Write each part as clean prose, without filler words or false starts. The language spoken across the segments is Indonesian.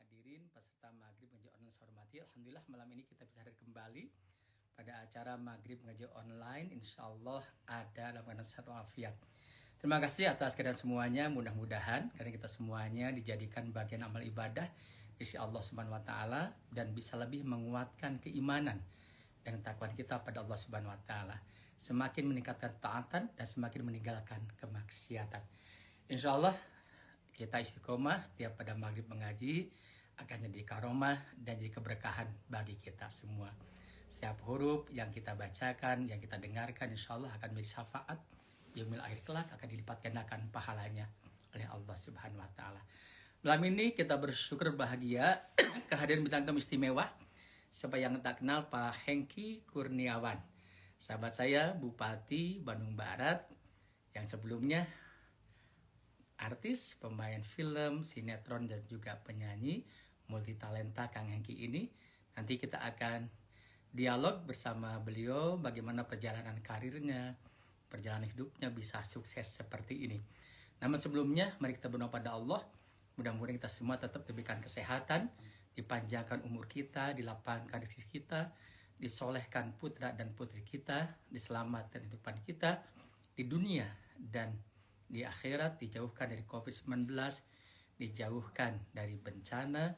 hadirin peserta Maghrib Ngaji Online saya hormati. Alhamdulillah malam ini kita bisa hadir kembali pada acara Maghrib Ngaji Online. Insya Allah ada dalam keadaan sehat walafiat. Terima kasih atas kehadiran semuanya. Mudah-mudahan karena kita semuanya dijadikan bagian amal ibadah di sisi Allah Subhanahu wa taala dan bisa lebih menguatkan keimanan dan ketakwaan kita pada Allah Subhanahu wa taala. Semakin meningkatkan taatan dan semakin meninggalkan kemaksiatan. Insya Allah kita istiqomah tiap pada maghrib mengaji akan jadi karomah dan jadi keberkahan bagi kita semua. Setiap huruf yang kita bacakan, yang kita dengarkan, insya Allah akan menjadi syafaat yaumil akhir kelak, akan dilipat gandakan pahalanya oleh Allah Subhanahu wa taala. Malam ini kita bersyukur bahagia kehadiran bintang tamu istimewa. Siapa yang tak kenal Pak Hengki Kurniawan, sahabat saya, Bupati Bandung Barat, yang sebelumnya artis, pemain film, sinetron, dan juga penyanyi multitalenta Kang Hengki ini. Nanti kita akan dialog bersama beliau bagaimana perjalanan karirnya, perjalanan hidupnya bisa sukses seperti ini. Namun sebelumnya, mari kita berdoa pada Allah. Mudah-mudahan kita semua tetap diberikan kesehatan, dipanjangkan umur kita, dilapangkan rezeki kita, disolehkan putra dan putri kita, diselamatkan kehidupan kita di dunia dan di akhirat, dijauhkan dari COVID-19, dijauhkan dari bencana,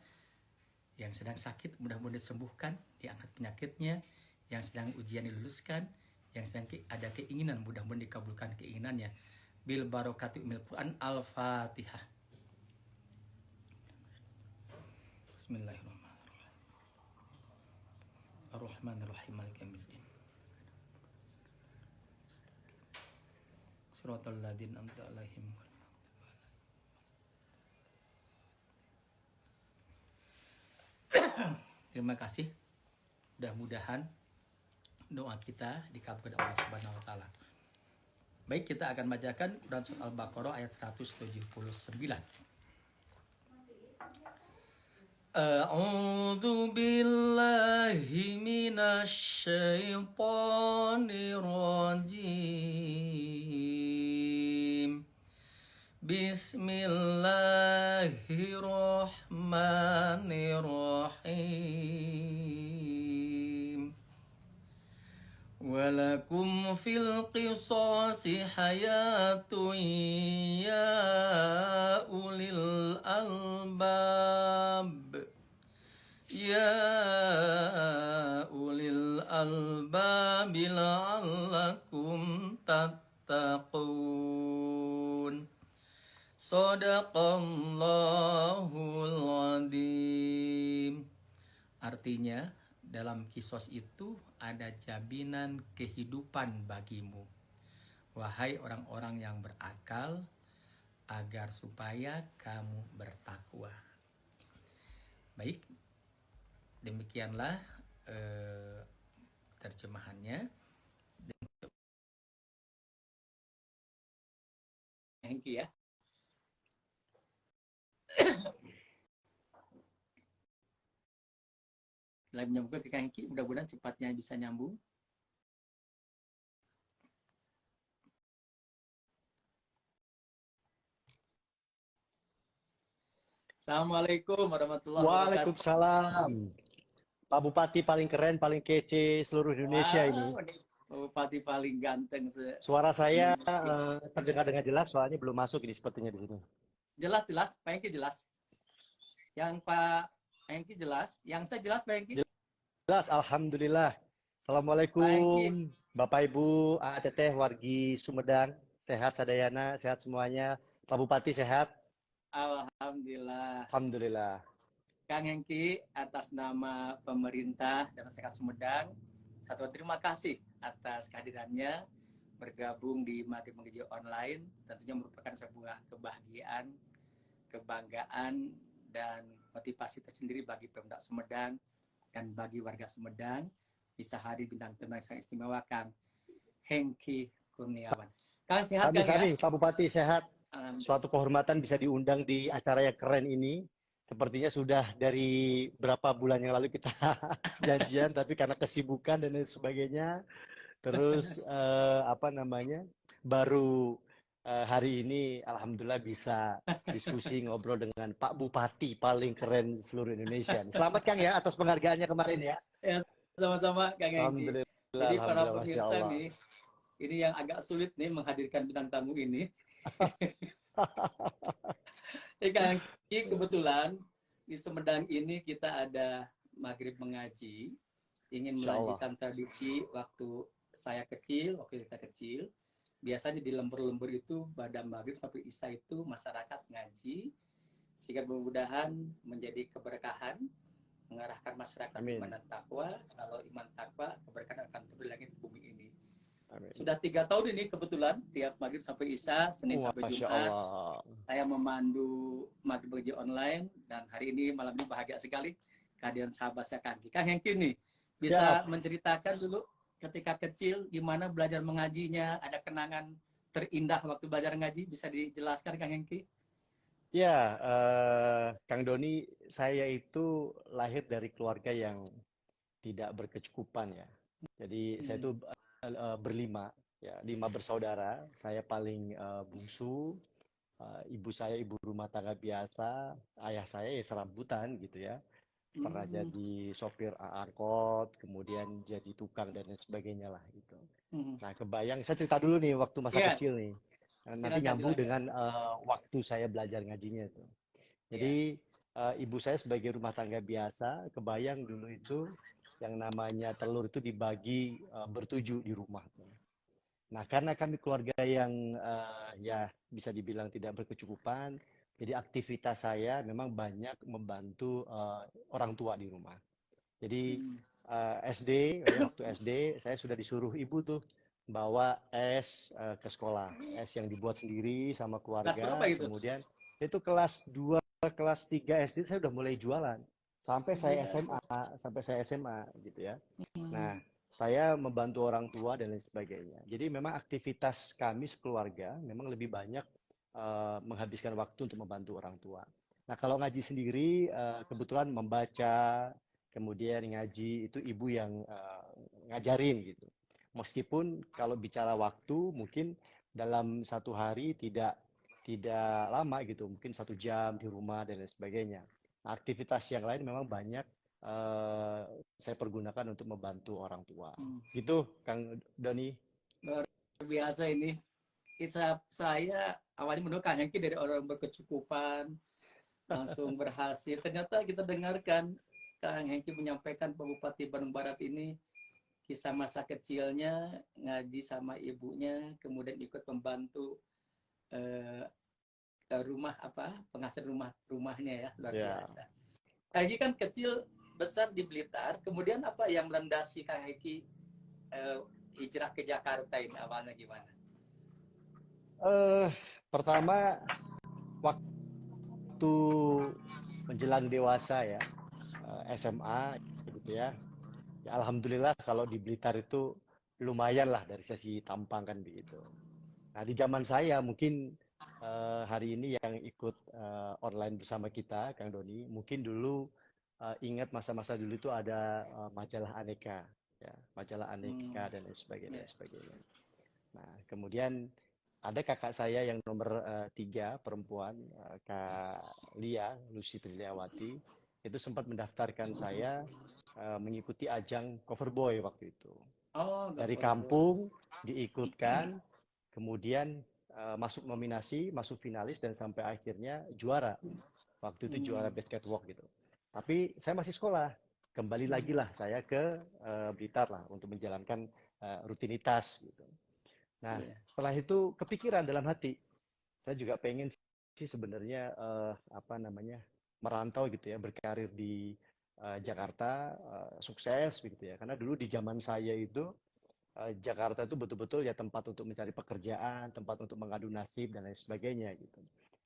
yang sedang sakit mudah-mudahan disembuhkan, diangkat penyakitnya, yang sedang ujian diluluskan, yang sedang ada keinginan mudah-mudahan dikabulkan keinginannya. Bil barokati umil Quran. Al-Fatihah. Bismillahirrahmanirrahim. Ar-Rahmanirrahim. Maliki yaumiddin. Shiratal ladzina an'amta 'alaihim. Terima kasih. Mudah-mudahan doa kita dikabulkan oleh Allah Subhanahu wa taala. Baik, kita akan bacakan Quran Surat Al-Baqarah ayat 179. A'udzu billahi minasy syaithanir rajim. Bismillahirrahmanirrahim. Walakum fil qisasi hayatun ya ulil albab. Ya ulil albab la'allakum tattaqun. Shadaqallahul adzim. Artinya, dalam kisos itu ada jaminan kehidupan bagimu, wahai orang-orang yang berakal, agar supaya kamu bertakwa. Baik, demikianlah terjemahannya. Thank you ya. Lagi nyambung ke Kang Hengki, mudah-mudahan cepatnya bisa nyambung. Assalamualaikum warahmatullahi wabarakatuh. Waalaikumsalam. Pak Bupati paling keren, paling kece seluruh Indonesia ini. Bupati paling ganteng. Suara saya terdengar dengan jelas, soalnya belum masuk ini sepertinya di sini. Jelas, Pak Hengki jelas. Yang Pak Hengki jelas, yang saya jelas Pak Hengki? Jelas, alhamdulillah. Assalamualaikum Bapak Ibu, Teteh, wargi Sumedang, sehat sadayana, sehat semuanya. Pak Bupati sehat? Alhamdulillah. Alhamdulillah. Kang Hengki, atas nama pemerintah dan masyarakat Sumedang, satu terima kasih atas kehadirannya bergabung di Maghrib Mengaji Online. Tentunya merupakan sebuah kebahagiaan, kebanggaan, dan motivasi tersendiri bagi Pemda Sumedang dan bagi warga Sumedang bisa hadir bintang tamu yang sangat istimewa, Kang Hengki Kurniawan. Kang sehat kan ya? Pak Bupati sehat. Suatu kehormatan bisa diundang di acara yang keren ini. Sepertinya sudah dari berapa bulan yang lalu kita janjian, tapi karena kesibukan dan lain sebagainya, terus baru hari ini alhamdulillah bisa diskusi ngobrol dengan Pak Bupati paling keren seluruh Indonesia. Selamat Kang ya atas penghargaannya kemarin ya. Ya, sama-sama Kang Hengki. Alhamdulillah, Jadi para alhamdulillah, Masya pemirsa Allah. nih, ini yang agak sulit nih menghadirkan bintang tamu ini. Kang Hengki, kebetulan di Sumedang ini kita ada maghrib mengaji, ingin Insya Allah. melanjutkan tradisi waktu saya kecil, waktu kita kecil. Biasanya di lembur-lembur itu pada maghrib sampai isya itu masyarakat ngaji, sehingga mudah-mudahan menjadi keberkahan, mengarahkan masyarakat Amin. iman dan takwa. Kalau iman takwa, keberkahan akan turun di langit bumi ini. Amin. Sudah 3 tahun ini kebetulan tiap maghrib sampai isya, Senin sampai Masya Jumat, Allah. saya memandu maghrib mengaji online, dan hari ini malam ini bahagia sekali kehadiran sahabat saya Kang Hengki. Kang Hengki nih bisa Siap. menceritakan dulu ketika kecil gimana belajar mengajinya, ada kenangan terindah waktu belajar ngaji, bisa dijelaskan Kang Hengki? Ya, Kang Doni, saya itu lahir dari keluarga yang tidak berkecukupan ya. Jadi saya itu berlima, ya, 5 bersaudara. Saya paling bungsu. Ibu saya ibu rumah tangga biasa, ayah saya ya serabutan gitu ya. Pernah jadi sopir angkot, kemudian jadi tukang dan lain sebagainya lah gitu. Nah, kebayang, saya cerita dulu nih waktu masa Iya, kecil nih. Nanti silakan nyambung silakan. dengan waktu saya belajar ngajinya tuh. Iya. Jadi ibu saya sebagai rumah tangga biasa, kebayang dulu itu yang namanya telur itu dibagi bertujuh di rumah. Nah, karena kami keluarga yang ya bisa dibilang tidak berkecukupan, jadi aktivitas saya memang banyak membantu orang tua di rumah. Jadi SD, ya, waktu SD saya sudah disuruh ibu tuh bawa es ke sekolah, es yang dibuat sendiri sama Kelas berapa keluarga. itu? Kemudian itu kelas 2, kelas 3 SD saya udah mulai jualan sampai Luar saya biasa. SMA, sampai saya SMA gitu ya. Nah, saya membantu orang tua dan lain sebagainya. Jadi memang aktivitas kami sekeluarga memang lebih banyak menghabiskan waktu untuk membantu orang tua. Nah, kalau ngaji sendiri kebetulan membaca, kemudian ngaji itu ibu yang ngajarin gitu. Meskipun kalau bicara waktu mungkin dalam satu hari tidak lama gitu, mungkin 1 jam di rumah dan lain sebagainya. Nah, aktivitas yang lain memang banyak eh, saya pergunakan untuk membantu orang tua. Gitu, Kang Doni. Luar biasa ini. Kisah saya awalnya menurut Kang Hengki dari orang berkecukupan, langsung berhasil. Ternyata kita dengarkan Kang Hengki menyampaikan Pak Bupati Bandung Barat ini kisah masa kecilnya ngaji sama ibunya, kemudian ikut membantu eh, rumah apa penghasil rumahnya ya, luar Ya, biasa. Kang Hengki kan kecil besar di Blitar, kemudian apa yang melandasi Kang Hengki eh, hijrah ke Jakarta ini awalnya gimana? eh pertama waktu menjelang dewasa ya, SMA gitu ya. Ya, alhamdulillah kalau di Blitar itu lumayan lah dari sisi tampang kan begitu. Nah, di zaman saya mungkin hari ini yang ikut online bersama kita, Kang Doni, mungkin dulu ingat masa-masa dulu itu ada majalah Aneka, ya, majalah Aneka dan lain sebagainya, dan Ya. sebagainya. Nah, kemudian ada kakak saya yang nomor 3 perempuan, Kak Lia, Lucy Triliawati, itu sempat mendaftarkan saya mengikuti ajang cover boy waktu itu. Oh, nggak Dari perlu. kampung diikutkan, kemudian masuk nominasi, masuk finalis dan sampai akhirnya juara. Waktu itu juara best catwalk gitu. Tapi saya masih sekolah. Kembali lagi lah saya ke Blitar lah untuk menjalankan rutinitas gitu. Nah, Iya. setelah itu kepikiran dalam hati, saya juga pengen sih sebenarnya apa namanya merantau gitu ya, berkarir di Jakarta, sukses begitu ya. Karena dulu di zaman saya itu Jakarta itu betul-betul ya tempat untuk mencari pekerjaan, tempat untuk mengadu nasib dan lain sebagainya gitu.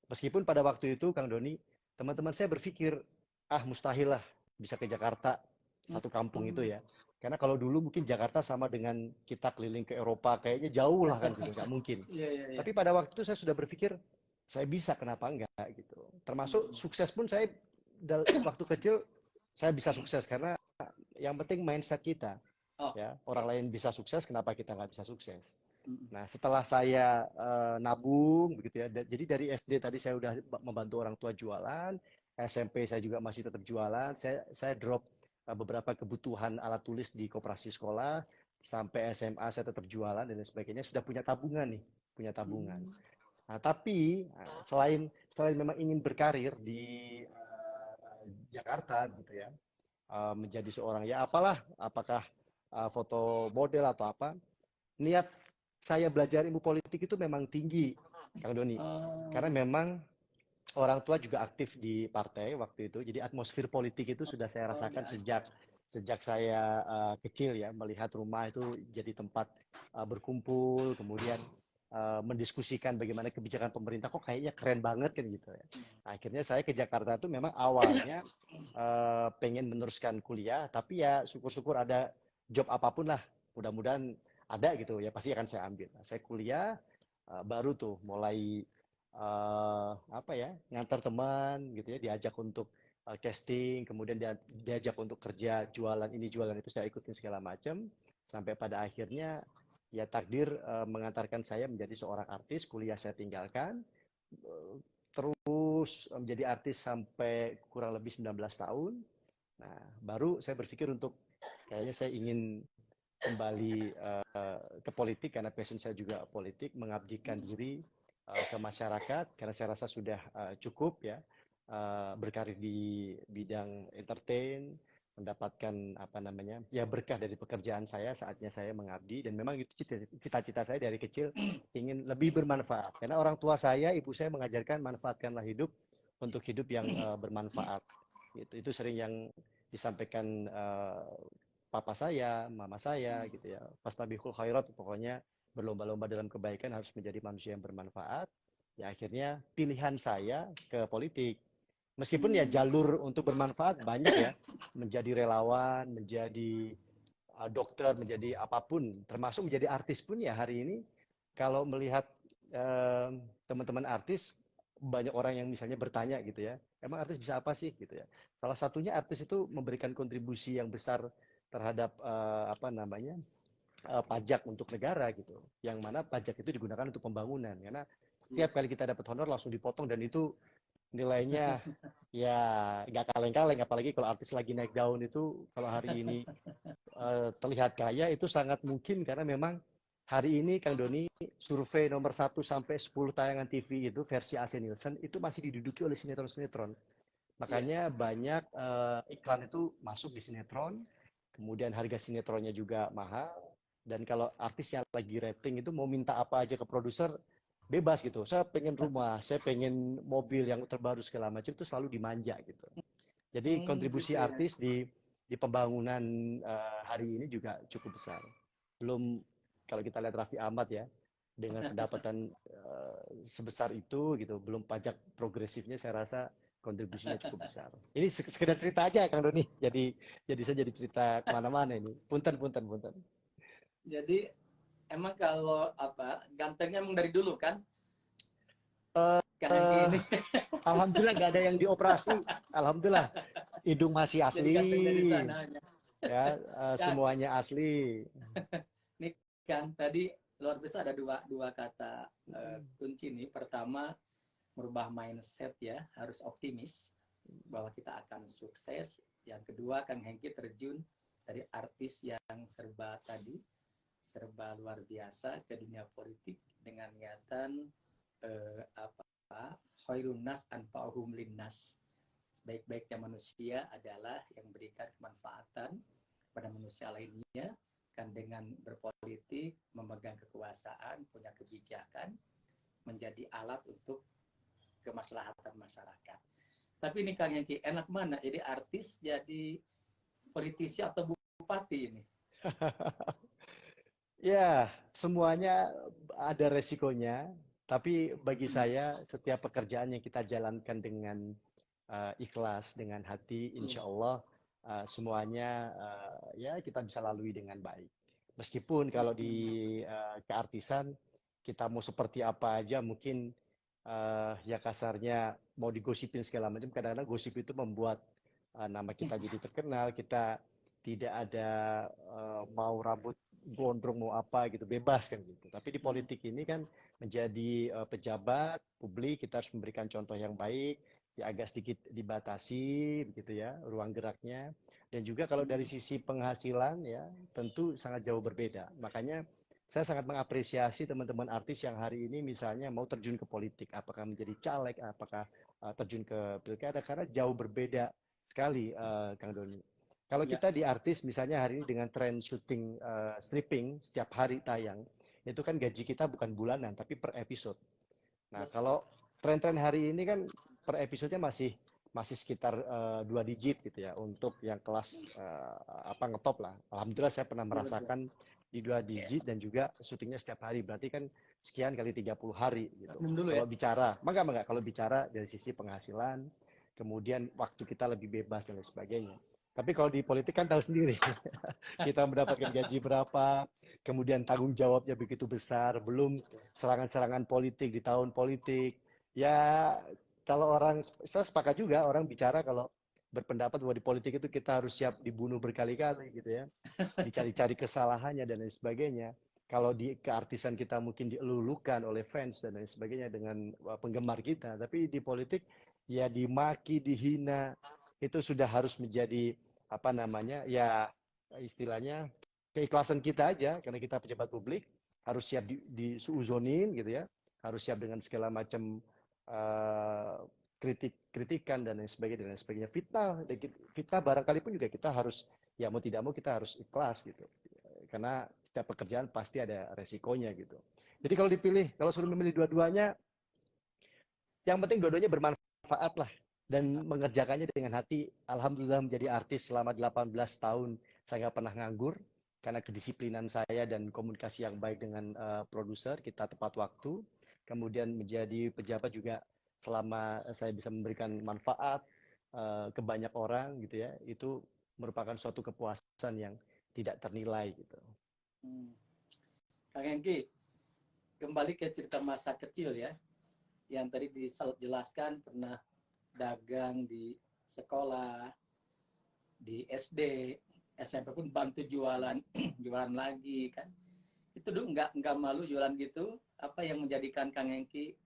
Meskipun pada waktu itu Kang Doni, teman-teman saya berpikir, ah mustahil lah bisa ke Jakarta, satu kampung itu ya. Karena kalau dulu mungkin Jakarta sama dengan kita keliling ke Eropa, kayaknya jauh lah kan gitu, nggak mungkin. Iya, iya, iya. Tapi pada waktu itu saya sudah berpikir, saya bisa kenapa enggak gitu. Termasuk sukses pun saya waktu kecil saya bisa sukses karena yang penting mindset kita. Oh, Ya, orang lain bisa sukses, kenapa kita nggak bisa sukses? Nah, setelah saya nabung begitu ya. Jadi dari SD tadi saya udah membantu orang tua jualan, SMP saya juga masih tetap jualan. Saya drop beberapa kebutuhan alat tulis di koperasi sekolah, sampai SMA saya tetap jualan dan lain sebagainya. Sudah punya tabungan nih, punya tabungan. Nah, tapi selain memang ingin berkarir di Jakarta gitu ya, menjadi seorang ya apalah, apakah foto model atau apa, niat saya belajar ilmu politik itu memang tinggi, Kang Doni. Karena memang orang tua juga aktif di partai waktu itu, jadi atmosfer politik itu sudah saya rasakan sejak saya kecil ya, melihat rumah itu jadi tempat berkumpul, kemudian mendiskusikan bagaimana kebijakan pemerintah, kok kayaknya keren banget kan gitu ya. Akhirnya saya ke Jakarta itu memang awalnya pengen meneruskan kuliah, tapi ya syukur-syukur ada job apapun lah, mudah-mudahan ada gitu ya, pasti akan saya ambil. Nah, saya kuliah baru tuh mulai apa ya, ngantar teman gitu ya, diajak untuk casting, kemudian diajak untuk kerja jualan ini jualan itu, saya ikutin segala macam sampai pada akhirnya ya takdir mengantarkan saya menjadi seorang artis. Kuliah saya tinggalkan, terus menjadi artis sampai kurang lebih 19 tahun. Nah, baru saya berpikir untuk kayaknya saya ingin kembali ke politik karena passion saya juga politik, mengabdikan diri ke masyarakat karena saya rasa sudah cukup ya, berkarir di bidang entertain, mendapatkan apa namanya ya berkah dari pekerjaan saya, saatnya saya mengabdi. Dan memang itu cita-cita saya dari kecil, ingin lebih bermanfaat karena orang tua saya, ibu saya mengajarkan manfaatkanlah hidup untuk hidup yang bermanfaat. Itu sering yang disampaikan papa saya, mama saya gitu ya. Fastabiqul khairat, pokoknya berlomba-lomba dalam kebaikan, harus menjadi manusia yang bermanfaat. Ya akhirnya pilihan saya ke politik. Meskipun ya jalur untuk bermanfaat banyak ya, menjadi relawan, menjadi dokter, menjadi apapun, termasuk menjadi artis pun ya hari ini. Kalau melihat teman-teman artis, banyak orang yang misalnya bertanya gitu ya, emang artis bisa apa sih gitu ya. Salah satunya artis itu memberikan kontribusi yang besar terhadap apa namanya pajak untuk negara gitu, yang mana pajak itu digunakan untuk pembangunan, karena setiap kali kita dapat honor langsung dipotong, dan itu nilainya ya nggak kaleng-kaleng, apalagi kalau artis lagi naik daun itu. Kalau hari ini terlihat kaya itu sangat mungkin karena memang hari ini Kang Doni, survei nomor 1 sampai 10 tayangan TV itu versi AC Nielsen itu masih diduduki oleh sinetron-sinetron. Makanya banyak iklan itu masuk di sinetron, kemudian harga sinetronnya juga mahal, dan kalau artis yang lagi rating itu mau minta apa aja ke produser bebas gitu. Saya pengen rumah, saya pengen mobil yang terbaru segala macam, itu selalu dimanja gitu. Jadi kontribusi Gitu ya. artis di pembangunan hari ini juga cukup besar. Belum kalau kita lihat Raffi Ahmad ya, dengan pendapatan sebesar itu gitu, belum pajak progresifnya, saya rasa kontribusinya cukup besar. Ini sekedar cerita aja Kang Doni. Jadi saya jadi cerita kemana-mana ini. Punten, punten, punten. Jadi emang kalau apa gantengnya emang dari dulu kan? Kang Hengki Eh, ini. Alhamdulillah nggak ada yang dioperasi. Alhamdulillah, hidung masih Jadi asli, ganteng dari sananya. ya Kang, semuanya asli. nih Kang tadi luar biasa ada dua kata kunci nih. Pertama, merubah mindset ya, harus optimis bahwa kita akan sukses. Yang kedua, Kang Hengki terjun dari artis yang serba luar biasa ke dunia politik dengan niatan apa khairun nas anfa'uhum linnas. Sebaik-baiknya manusia adalah yang memberikan kemanfaatan kepada manusia lainnya, kan dengan berpolitik, memegang kekuasaan, punya kebijakan, menjadi alat untuk kemaslahatan masyarakat. Tapi ini Kang Hengki, enak mana jadi artis, jadi politisi atau bupati ini? Ya, semuanya ada resikonya, tapi bagi saya setiap pekerjaan yang kita jalankan dengan ikhlas, dengan hati, insya Allah semuanya ya kita bisa lalui dengan baik. Meskipun kalau di keartisan kita mau seperti apa aja, mungkin ya kasarnya mau digosipin segala macam, kadang-kadang gosip itu membuat nama kita jadi terkenal. Kita tidak ada mau rambut gondrong mau apa gitu, bebas kan gitu. Tapi di politik ini kan menjadi pejabat publik, kita harus memberikan contoh yang baik, ya agak sedikit dibatasi begitu ya ruang geraknya. Dan juga kalau dari sisi penghasilan ya tentu sangat jauh berbeda. Makanya saya sangat mengapresiasi teman-teman artis yang hari ini misalnya mau terjun ke politik, apakah menjadi caleg, apakah terjun ke pilkada, karena jauh berbeda sekali, Kang Doni. Kalau Ya, kita di artis misalnya hari ini dengan tren syuting stripping setiap hari tayang, itu kan gaji kita bukan bulanan tapi per episode. Nah, yes. kalau tren-tren hari ini kan per episodenya masih masih sekitar 2 digit gitu ya untuk yang kelas apa ngetop lah. Alhamdulillah saya pernah Betul, betul. merasakan di dua Ya, digit dan juga syutingnya setiap hari. Berarti kan sekian kali 30 hari gitu. minum dulu ya. Kalau bicara, enggak, kalau bicara dari sisi penghasilan, kemudian waktu kita lebih bebas dan lain sebagainya. Tapi kalau di politik kan tahu sendiri, kita mendapatkan gaji berapa, kemudian tanggung jawabnya begitu besar, belum serangan-serangan politik di tahun politik. Ya, kalau orang, saya sepakat juga orang bicara kalau berpendapat bahwa di politik itu kita harus siap dibunuh berkali-kali gitu ya. Dicari-cari kesalahannya dan lain sebagainya. Kalau di keartisan kita mungkin dielulukan oleh fans dan lain sebagainya dengan penggemar kita. Tapi di politik ya dimaki, dihina, itu sudah harus menjadi apa namanya ya istilahnya keikhlasan kita aja karena kita pejabat publik harus siap disuuzonin gitu ya, harus siap dengan segala macam kritikan dan lain sebagainya dan lain sebagainya. Fitnah barangkali pun juga kita harus ya mau tidak mau kita harus ikhlas gitu. Karena setiap pekerjaan pasti ada resikonya gitu. Jadi kalau dipilih, kalau suruh memilih dua-duanya, yang penting dua-duanya bermanfaat lah dan mengerjakannya dengan hati. Alhamdulillah menjadi artis selama 18 tahun saya nggak pernah nganggur karena kedisiplinan saya dan komunikasi yang baik dengan produser, kita tepat waktu. Kemudian menjadi pejabat juga selama saya bisa memberikan manfaat ke banyak orang gitu ya, itu merupakan suatu kepuasan yang tidak ternilai gitu. Hmm. Kang Hengki, kembali ke cerita masa kecil ya, yang tadi dijelaskan pernah dagang di sekolah, di SD, SMP pun bantu jualan, jualan lagi kan. Itu dulu nggak malu jualan gitu. Apa yang menjadikan Kang Hengki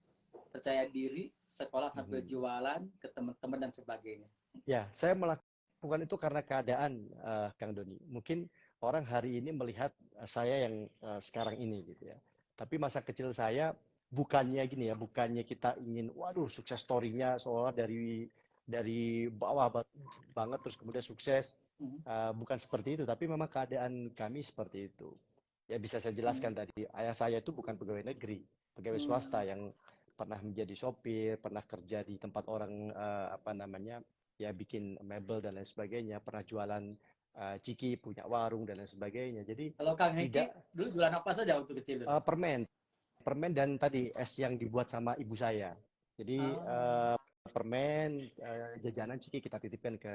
percaya diri sekolah sambil jualan ke teman-teman dan sebagainya? Ya, saya melakukan itu karena keadaan, Kang Doni. Mungkin orang hari ini melihat saya yang sekarang ini gitu ya. Tapi masa kecil saya bukannya gini ya, bukannya kita ingin, waduh, sukses story-nya seolah dari bawah banget terus kemudian sukses. Bukan seperti itu, tapi memang keadaan kami seperti itu. Ya bisa saya jelaskan tadi, ayah saya itu bukan pegawai negeri, pegawai swasta yang pernah menjadi sopir, pernah kerja di tempat orang apa namanya ya bikin mebel dan lain sebagainya, pernah jualan ciki, punya warung dan lain sebagainya. Jadi Kalau Kang Hengki tidak dulu jualan apa saja waktu kecil dulu? permen, permen dan tadi es yang dibuat sama ibu saya. Jadi Oh. permen, jajanan ciki kita titipkan ke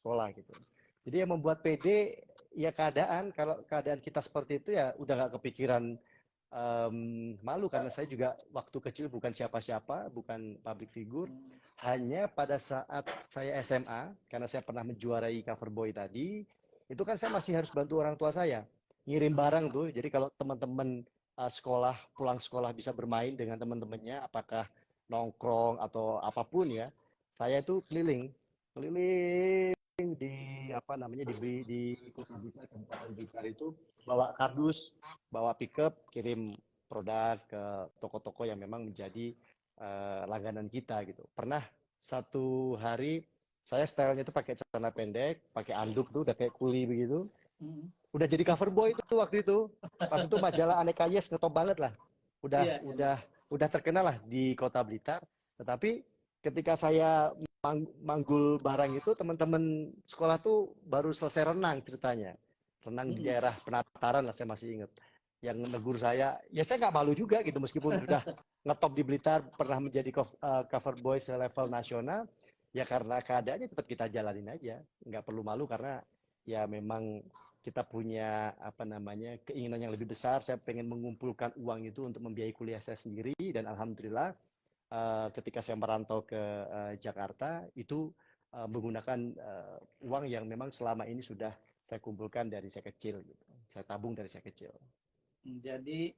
sekolah gitu. Jadi yang membuat PD ya keadaan, kalau keadaan kita seperti itu ya udah nggak kepikiran malu karena saya juga waktu kecil bukan siapa-siapa, bukan public figure. Hanya pada saat saya SMA, karena saya pernah menjuarai cover boy tadi, itu kan saya masih harus bantu orang tua saya ngirim barang tuh. Jadi kalau teman-teman sekolah pulang sekolah bisa bermain dengan teman-temannya, apakah nongkrong atau apapun ya, saya itu keliling, keliling di apa namanya di Kota Blitar, Kabupaten Blitar itu bawa kardus, bawa pickup, kirim produk ke toko-toko yang memang menjadi langganan kita gitu. Pernah satu hari saya stylenya itu pakai celana pendek, pakai anduk tuh udah kayak kuli begitu. Udah jadi cover boy itu waktu itu. Waktu itu majalah Aneka Yes ngetop banget lah. Udah Iya, iya. udah udah terkenal lah di Kota Blitar. Tetapi ketika saya manggul barang itu teman-teman sekolah tuh baru selesai renang ceritanya. Renang di daerah Penataran lah saya masih ingat. Yang negur saya, ya saya nggak malu juga gitu meskipun sudah ngetop di Blitar, pernah menjadi cover boy selevel nasional, ya karena keadaannya tetap kita jalanin aja, nggak perlu malu karena ya memang kita punya apa namanya keinginan yang lebih besar. Saya pengen mengumpulkan uang itu untuk membiayai kuliah saya sendiri dan alhamdulillah ketika saya merantau ke Jakarta itu menggunakan uang yang memang selama ini sudah saya kumpulkan dari saya kecil gitu. Saya tabung dari saya kecil. Jadi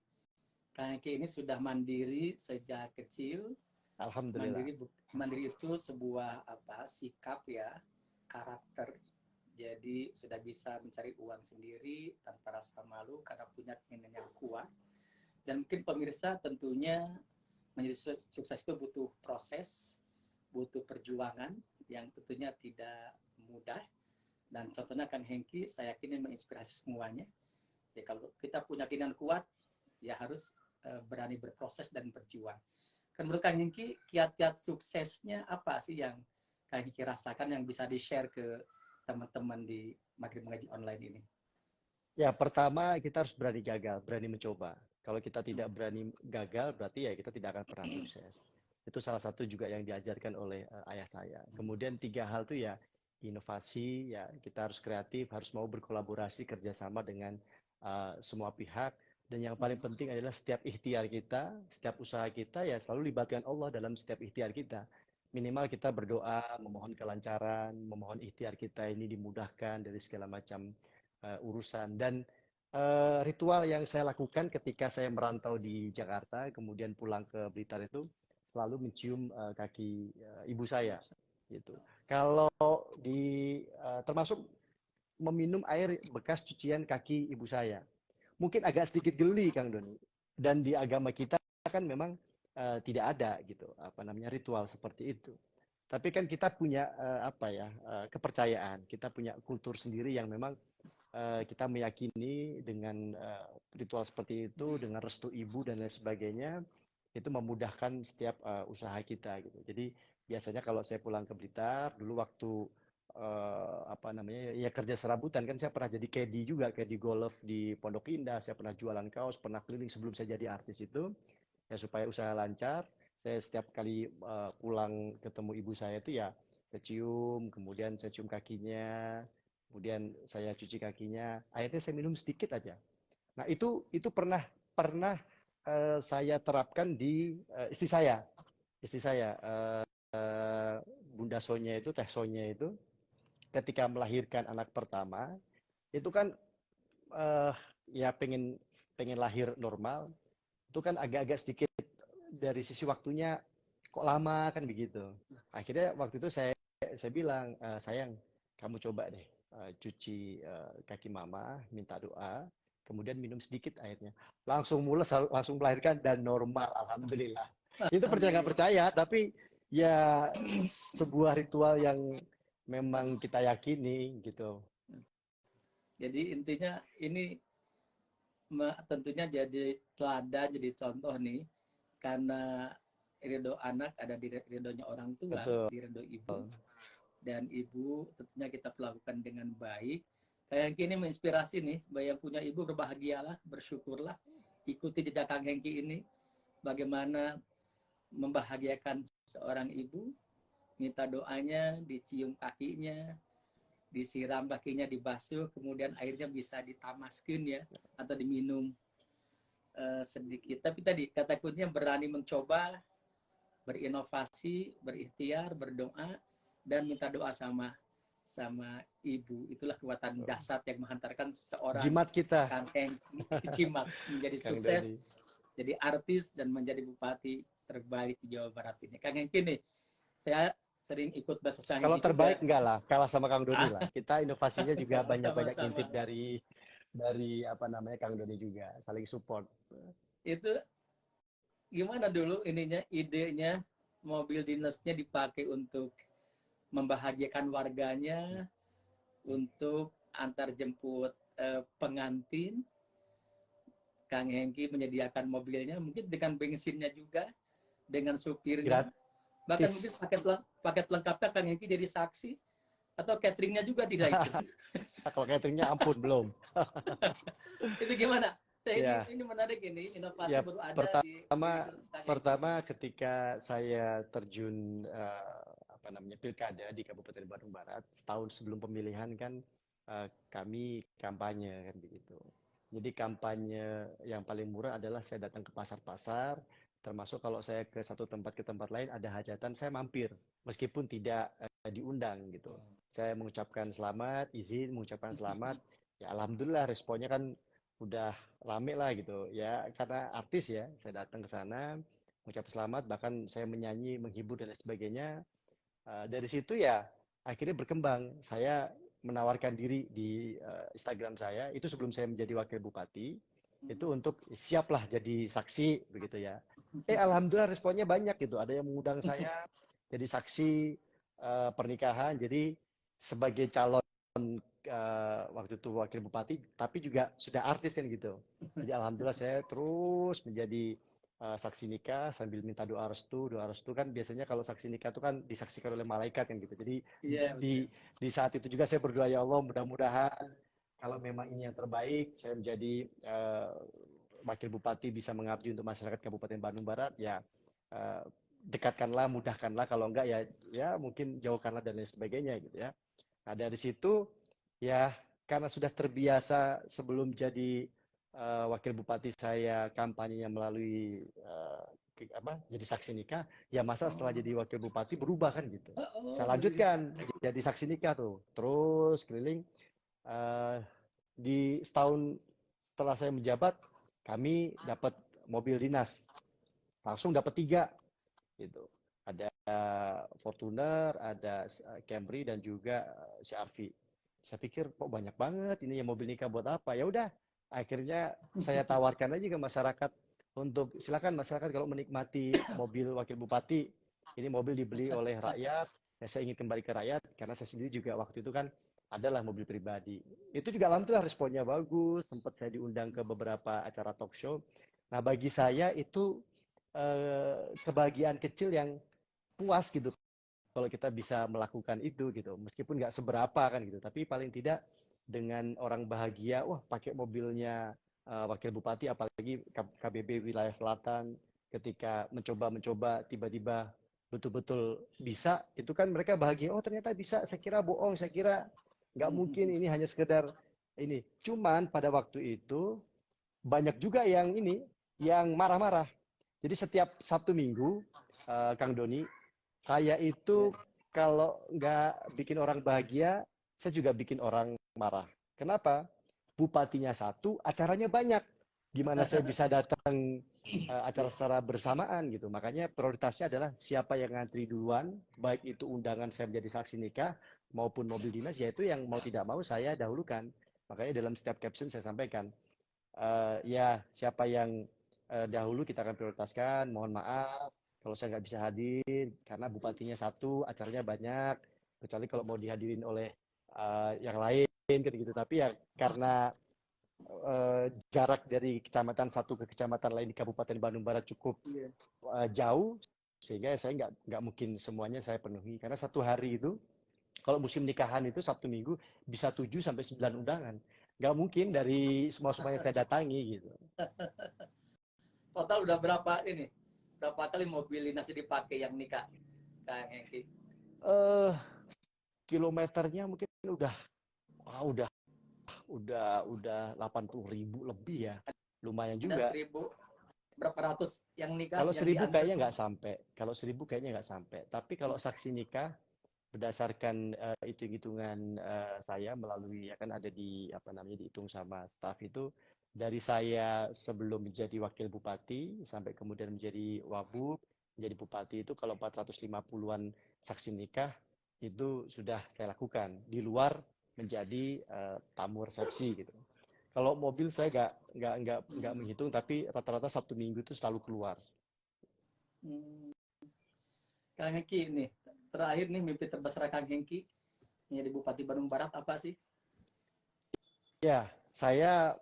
Kang Hengki ini sudah mandiri sejak kecil. Alhamdulillah. Mandiri itu sebuah sikap ya, karakter. Jadi sudah bisa mencari uang sendiri tanpa rasa malu karena punya keinginan yang kuat. Dan mungkin pemirsa tentunya menjadi sukses itu butuh proses, butuh perjuangan yang tentunya tidak mudah. Dan contohnya Kang Hengki, saya yakin ini menginspirasi semuanya. Ya, kalau kita punya keinginan kuat, ya harus berani berproses dan berjuang. Kan menurut Kang Hengki, kiat-kiat suksesnya apa sih yang Kang Hengki rasakan yang bisa di-share ke teman-teman di Maghrib Mengaji Online ini? Ya, pertama kita harus berani gagal, berani mencoba. Kalau kita tidak berani gagal, berarti ya kita tidak akan pernah sukses. Itu salah satu juga yang diajarkan oleh ayah saya. Kemudian 3 hal itu ya inovasi, ya kita harus kreatif, harus mau berkolaborasi kerjasama dengan semua pihak. Dan yang paling penting adalah setiap ikhtiar kita, setiap usaha kita ya selalu libatkan Allah dalam setiap ikhtiar kita. Minimal kita berdoa, memohon kelancaran, memohon ikhtiar kita ini dimudahkan dari segala macam urusan. Dan ritual yang saya lakukan ketika saya merantau di Jakarta, kemudian pulang ke Blitar itu selalu mencium kaki ibu saya, gitu. Kalau termasuk meminum air bekas cucian kaki ibu saya, mungkin agak sedikit geli, Kang Doni. Dan di agama kita kan memang tidak ada gitu, apa namanya, ritual seperti itu. Tapi kan kita punya kepercayaan, kita punya kultur sendiri yang memang kita meyakini dengan ritual seperti itu, dengan restu ibu dan lain sebagainya, itu memudahkan setiap usaha kita gitu. Jadi biasanya kalau saya pulang ke Blitar, dulu waktu ya kerja serabutan kan, saya pernah jadi caddy juga, caddy golf di Pondok Indah, saya pernah jualan kaos, pernah keliling sebelum saya jadi artis itu, ya supaya usaha lancar. Saya setiap kali pulang ketemu ibu saya itu ya saya cium, kemudian saya cium kakinya, kemudian saya cuci kakinya, akhirnya saya minum sedikit aja. Nah itu pernah pernah saya terapkan di istri saya, Bunda Sonya itu, Teh Sonya itu, ketika melahirkan anak pertama, itu kan eh, ya pengen lahir normal, itu kan agak-agak sedikit dari sisi waktunya kok lama kan begitu. Akhirnya waktu itu saya bilang, sayang, kamu coba deh cuci kaki mama, minta doa, kemudian minum sedikit airnya. Langsung mules, langsung melahirkan dan normal, alhamdulillah. Itu percaya nggak percaya, tapi ya sebuah ritual yang memang kita yakini gitu. Jadi intinya ini tentunya jadi teladan, jadi contoh nih, karena ridho anak ada di ridhonya orang tua, Betul. di ridho ibu, dan ibu tentunya kita perlakukan dengan baik. Kayak Hengki ini menginspirasi nih, yang punya ibu berbahagialah, bersyukurlah, ikuti jejak Kang Hengki ini, bagaimana membahagiakan seorang ibu, minta doanya, dicium kakinya, disiram kakinya, dibasuh, kemudian airnya bisa ditamaskan ya, atau diminum sedikit. Tapi tadi kata kuncinya berani mencoba, berinovasi, berikhtiar, berdoa, dan minta doa sama ibu. Itulah kekuatan dahsyat yang menghantarkan seorang Jimat kita, Kang Hengki Cimak menjadi Kang sukses, Doni. jadi artis, dan menjadi bupati terbaik di Jawa Barat ini. Kang Hengki nih, saya sering ikut bersosial Kalau Hengki juga. terbaik enggak lah, kalah sama Kang Doni lah. Kita inovasinya juga banyak-banyak Sama-sama. ngintip dari apa namanya, Kang Doni juga, saling support. Itu gimana dulu ininya, idenya mobil dinasnya dipakai untuk membahagiakan warganya, untuk antar jemput pengantin. Kang Hengki menyediakan mobilnya mungkin dengan bensinnya juga, dengan supirnya, bahkan mungkin Gratis. paket lengkapnya Kang Hengki jadi saksi, atau cateringnya juga tidak ikut. Kalau cateringnya ampun, belum. Itu gimana? Ya, Ini menarik, ini inovasi ya baru ada di pertama Kang Hengki. pertama ketika saya terjun apa namanya, pilkada di Kabupaten Bandung Barat, setahun sebelum pemilihan kan kami kampanye kan begitu. Jadi kampanye yang paling murah adalah saya datang ke pasar-pasar, Termasuk kalau saya ke satu tempat ke tempat lain ada hajatan, saya mampir meskipun tidak diundang gitu. Saya mengucapkan selamat, izin mengucapkan selamat. Ya alhamdulillah responnya kan udah rame lah gitu. Ya karena artis ya, saya datang ke sana mengucap selamat, bahkan saya menyanyi, menghibur dan lain sebagainya. Dari situ ya akhirnya berkembang. Saya menawarkan diri di Instagram saya itu sebelum saya menjadi wakil bupati itu untuk siaplah jadi saksi begitu ya. Alhamdulillah responnya banyak gitu. Ada yang mengundang saya jadi saksi pernikahan. Jadi sebagai calon waktu itu wakil bupati, tapi juga sudah artis kan gitu. Jadi alhamdulillah saya terus menjadi saksi nikah sambil minta doa restu. Doa restu kan biasanya kalau saksi nikah itu kan disaksikan oleh malaikat kan gitu. Jadi Iya, di saat itu juga saya berdoa ya Allah mudah-mudahan kalau memang ini yang terbaik saya menjadi wakil bupati bisa mengabdi untuk masyarakat Kabupaten Bandung Barat ya dekatkanlah, mudahkanlah, kalau enggak ya ya mungkin jauhkanlah dan lain sebagainya gitu ya. Nah dari situ ya karena sudah terbiasa sebelum jadi wakil bupati saya kampanyenya melalui jadi saksi nikah, ya masa setelah jadi wakil bupati berubah kan gitu. Saya lanjutkan jadi saksi nikah tuh, terus keliling di setahun setelah saya menjabat kami dapat mobil dinas, langsung dapat 3 gitu. Ada Fortuner, ada Camry dan juga CR-V. Saya pikir kok banyak banget ini yang mobil nikah buat apa? Ya udah, akhirnya saya tawarkan aja ke masyarakat untuk silakan masyarakat kalau menikmati mobil wakil bupati, ini mobil dibeli oleh rakyat. Ya, saya ingin kembali ke rakyat karena saya sendiri juga waktu itu kan adalah mobil pribadi. Itu juga alhamdulillah responnya bagus, sempat saya diundang ke beberapa acara talk show. Nah, bagi saya itu kebahagiaan kecil yang puas gitu kalau kita bisa melakukan itu gitu meskipun nggak seberapa kan gitu tapi paling tidak dengan orang bahagia wah pakai mobilnya wakil bupati apalagi KBB wilayah selatan ketika mencoba tiba-tiba betul-betul bisa itu kan mereka bahagia oh ternyata bisa saya kira bohong saya kira nggak mungkin ini hanya sekedar ini cuman pada waktu itu banyak juga yang ini yang marah-marah jadi setiap Sabtu Minggu, Kang Doni, saya itu kalau nggak bikin orang bahagia, saya juga bikin orang marah. Kenapa? Bupatinya satu, acaranya banyak. Gimana saya bisa datang acara secara bersamaan gitu. Makanya prioritasnya adalah siapa yang ngantri duluan, baik itu undangan saya menjadi saksi nikah maupun mobil dinas, yaitu yang mau tidak mau saya dahulukan. Makanya dalam setiap caption saya sampaikan, ya siapa yang dahulu kita akan prioritaskan. Mohon maaf kalau saya nggak bisa hadir karena bupatinya satu, acaranya banyak. Kecuali kalau mau dihadirin oleh yang lain kan gitu. Tapi ya karena jarak dari kecamatan satu ke kecamatan lain di Kabupaten Bandung Barat cukup jauh, sehingga saya nggak mungkin semuanya saya penuhi. Karena satu hari itu kalau musim nikahan itu Sabtu Minggu bisa 7 sampai 9 undangan. Nggak mungkin dari semua-semuanya saya datangi gitu. total udah berapa ini? Berapa kali mobil dinas dipakai yang nikah, Kang Hengki? eh Kilometernya mungkin udah wah, udah 80.000 lebih ya. Lumayan Ada juga. 1000 berapa ratus yang nikah Kalau yang 1.000 diantar? kayaknya nggak sampai. Kalau 1.000 kayaknya nggak sampai. Tapi kalau saksi nikah berdasarkan hitung-hitungan saya melalui ya kan ada di apa namanya dihitung sama staf itu dari saya sebelum menjadi wakil bupati sampai kemudian menjadi wabub menjadi bupati itu kalau 450-an saksi nikah itu sudah saya lakukan di luar menjadi tamu resepsi gitu. Kalau mobil saya nggak menghitung tapi rata-rata Sabtu Minggu itu selalu keluar. Hmm. Kang Hengki nih, terakhir nih mimpi terbesar Kang Hengki menjadi Bupati Bandung Barat apa sih? Ya, saya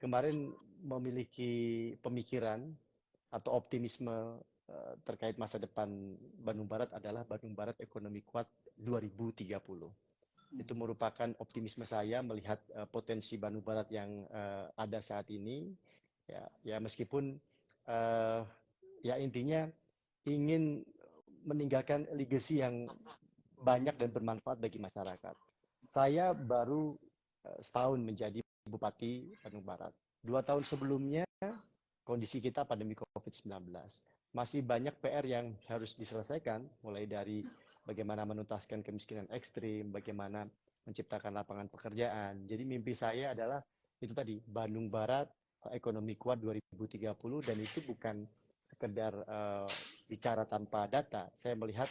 kemarin memiliki pemikiran atau optimisme terkait masa depan Bandung Barat adalah Bandung Barat ekonomi kuat 2030. Itu merupakan optimisme saya melihat potensi Bandung Barat yang ada saat ini. Ya, ya meskipun uh, ya intinya ingin meninggalkan legacy yang banyak dan bermanfaat bagi masyarakat. Saya baru setahun menjadi Bupati Bandung Barat. 2 tahun sebelumnya kondisi kita pandemi COVID-19. Masih banyak PR yang harus diselesaikan, mulai dari bagaimana menuntaskan kemiskinan ekstrim, bagaimana menciptakan lapangan pekerjaan. Jadi mimpi saya adalah itu tadi, Bandung Barat, ekonomi kuat 2030, dan itu bukan sekedar bicara tanpa data. Saya melihat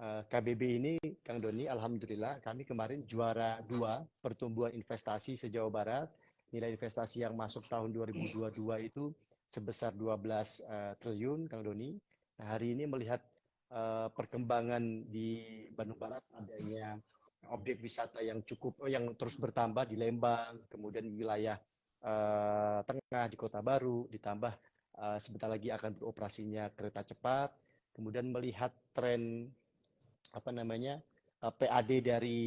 KBB ini, Kang Doni, alhamdulillah kami kemarin juara 2 pertumbuhan investasi se-Jawa Barat. Nilai investasi yang masuk tahun 2022 itu sebesar 12 triliun, Kang Doni. Nah, hari ini melihat perkembangan di Bandung Barat, adanya objek wisata yang yang terus bertambah di Lembang, kemudian wilayah tengah di Kota Baru, ditambah sebentar lagi akan beroperasinya kereta cepat, kemudian melihat tren apa namanya PAD dari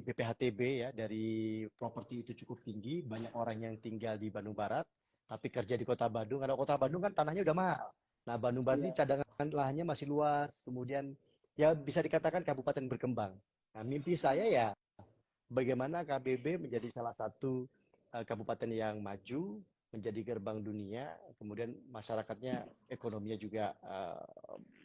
BPHTB ya, dari properti itu cukup tinggi, banyak orang yang tinggal di Bandung Barat tapi kerja di Kota Bandung. Karena Kota Bandung kan tanahnya udah mahal. Nah, Bandung Barat ini Iya. cadangan lahannya masih luas, kemudian ya bisa dikatakan kabupaten berkembang. Nah, mimpi saya ya bagaimana KBB menjadi salah satu kabupaten yang maju, menjadi gerbang dunia, kemudian masyarakatnya, ekonominya juga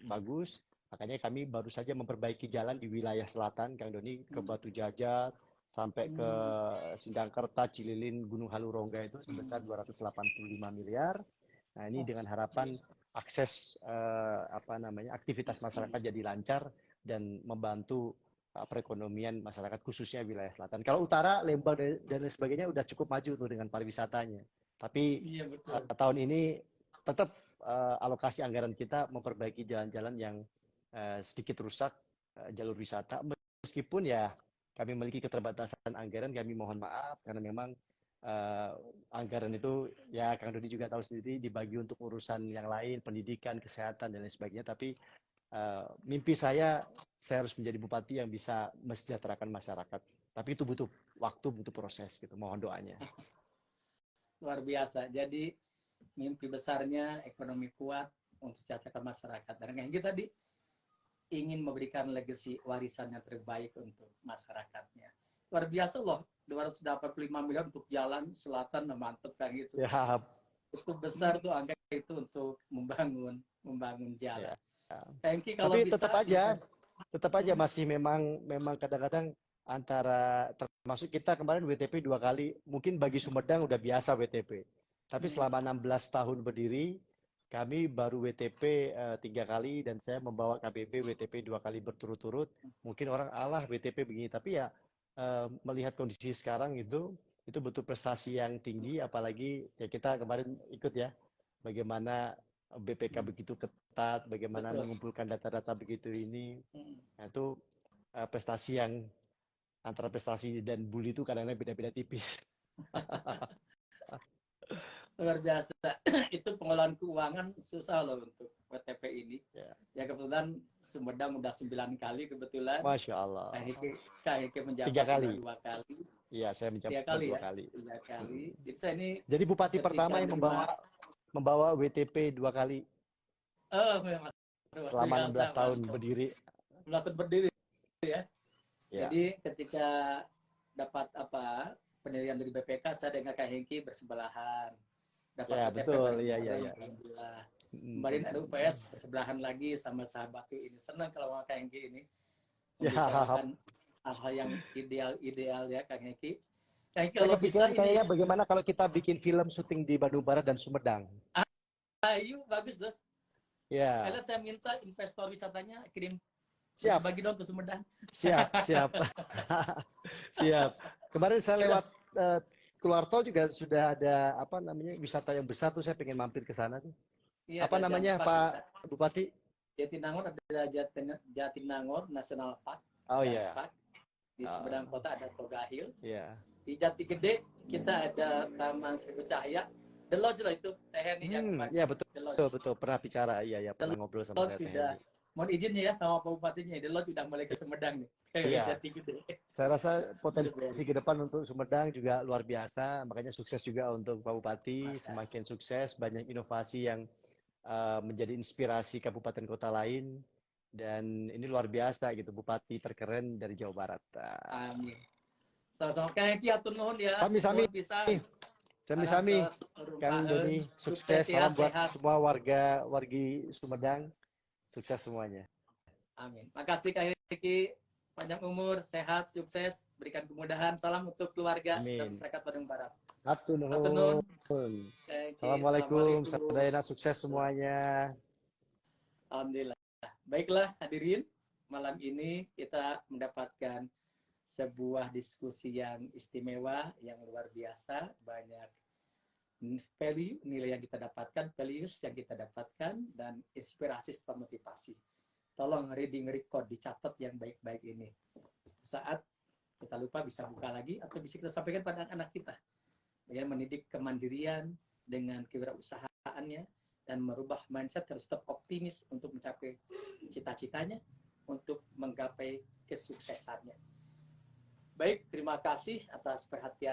bagus. Makanya kami baru saja memperbaiki jalan di wilayah selatan, Kang Doni, ke Batu Jajar, sampai ke Hmm. Sindangkerta, Cililin, Gunung Halurongga itu sebesar 285 miliar. Nah, ini Oh, dengan harapan yes. akses apa namanya aktivitas masyarakat jadi lancar dan membantu perekonomian masyarakat khususnya wilayah selatan. Kalau utara, Lembang dan lain sebagainya udah cukup maju tuh dengan pariwisatanya. Tapi Iya betul. tahun ini tetap alokasi anggaran kita memperbaiki jalan-jalan yang sedikit rusak, jalur wisata. Meskipun ya kami memiliki keterbatasan anggaran, kami mohon maaf karena memang anggaran itu ya Kang Dodi juga tahu sendiri dibagi untuk urusan yang lain, pendidikan, kesehatan dan lain sebagainya. Tapi mimpi saya harus menjadi bupati yang bisa mesejahterakan masyarakat. Tapi itu butuh waktu, butuh proses gitu. Mohon doanya. Luar biasa. Jadi mimpi besarnya ekonomi kuat untuk sejahtera masyarakat. Dan kayak gitu tadi ingin memberikan legacy warisan yang terbaik untuk masyarakatnya. Luar biasa loh, 285 miliar untuk jalan selatan, mantep kayak gitu. Ya, Itu besar tuh angka itu untuk membangun ya. jalan. Thank you kalau Tapi bisa invest. tetap aja masih memang kadang-kadang antara termasuk kita kemarin WTP 2 kali, mungkin bagi Sumedang udah biasa WTP. Tapi selama 16 tahun berdiri, kami baru WTP 3 kali dan saya membawa KBB WTP 2 kali berturut-turut. Mungkin orang alah WTP begini, tapi ya melihat kondisi sekarang itu butuh prestasi yang tinggi, apalagi ya kita kemarin ikut ya, bagaimana BPK begitu ketat, bagaimana Betul. mengumpulkan data-data begitu ini. Hmm. Nah, itu prestasi yang antara prestasi dan bully itu kadang-kadang beda-beda tipis. Luar biasa. Itu pengelolaan keuangan susah loh untuk WTP ini. Ya. Ya kebetulan Sumedang udah 9 kali kebetulan. Masya Allah. KHK 3 menjabat udah kali. 2 kali. Iya, saya 3 mencapai kali dua ya. kali. 3 kali. Jadi saya ini Jadi bupati ketika pertama yang nerima membawa WTP 2 kali memang luar selama biasa 16 tahun mantap. berdiri. Belasan berdiri ya. Ya, Jadi ketika dapat penilaian dari BPK, saya dengan Kak Hengki bersebelahan. Dapat ya WTP betul. Iya, iya, bareng-bareng, iya. alhamdulillah. Mm, Kemarin mm, ada mm. UPS bersebelahan lagi sama sahabatku ini. Senang kalau sama Kak Hengki ini Siap. membicarakan hal-hal yang ideal-ideal ya Kak Hengki. Kak Hengki Saya kalau bisa kepikiran ini, kayaknya bagaimana kalau kita bikin film syuting di Bandung Barat dan Sumedang. ayo bagus tuh. Ya, Sekalian saya minta investor wisatanya kirim siap, bagi-bagi dong ke Sumedang. siap, siap. Siap. Kemarin saya Udah, lewat keluar tol juga sudah ada apa namanya wisata yang besar tuh, saya pengen mampir ke sana tuh. iya Apa ada namanya Jamspark juga. Pak Bupati? Jatinangor ada Jatinangor National Park, Oh iya. Jamspark. Di Sumedang Uh, Kota ada Toga Hill. iya. Di Jati Gede kita ada Taman Seribu Cahaya. The Lodge lah itu Teheni yang Ya pakai betul, The betul, Lodge. betul. Pernah bicara, iya, ya The pernah ngobrol sama Lodge Teteh sudah Hendy. mohon izinnya ya sama Pak Bupatinya. The Lodge sudah mulai ke Sumedang nih. Iya, Jati Gede. saya rasa Luar potensi biasa. ke depan untuk Sumedang juga luar biasa. Makanya sukses juga untuk Pak Bupati, Makasih. semakin sukses, banyak inovasi yang menjadi inspirasi kabupaten kota lain. Dan ini luar biasa gitu, Bupati terkeren dari Jawa Barat. Amin. Sama-sama kayak Ki atur nuhun ya. Sami-sami. Nuhun pisan. Sami-sami, Kang Doni, Sukses sukses. ya, Salam buat sehat. semua wargi Sumedang. Sukses semuanya. Amin. Makasih Kak Riki. Panjang umur, sehat, sukses. Berikan kemudahan. Salam untuk keluarga dan Amin. masyarakat Bandung Barat. Hatur Hatur nuhun. nuhun. Thank you. Assalamualaikum. Assalamualaikum. Sadayana sukses semuanya. Alhamdulillah. Baiklah hadirin, malam ini kita mendapatkan sebuah diskusi yang istimewa, yang luar biasa, banyak value, nilai yang kita dapatkan, values yang kita dapatkan, dan inspirasi serta motivasi. Tolong reading record, dicatat yang baik-baik ini. Saat kita lupa bisa buka lagi, atau bisa kita sampaikan pada anak kita. Bagaimana mendidik kemandirian dengan kewirausahaannya, dan merubah mindset harus tetap optimis untuk mencapai cita-citanya, untuk menggapai kesuksesannya. Baik, terima kasih atas perhatiannya.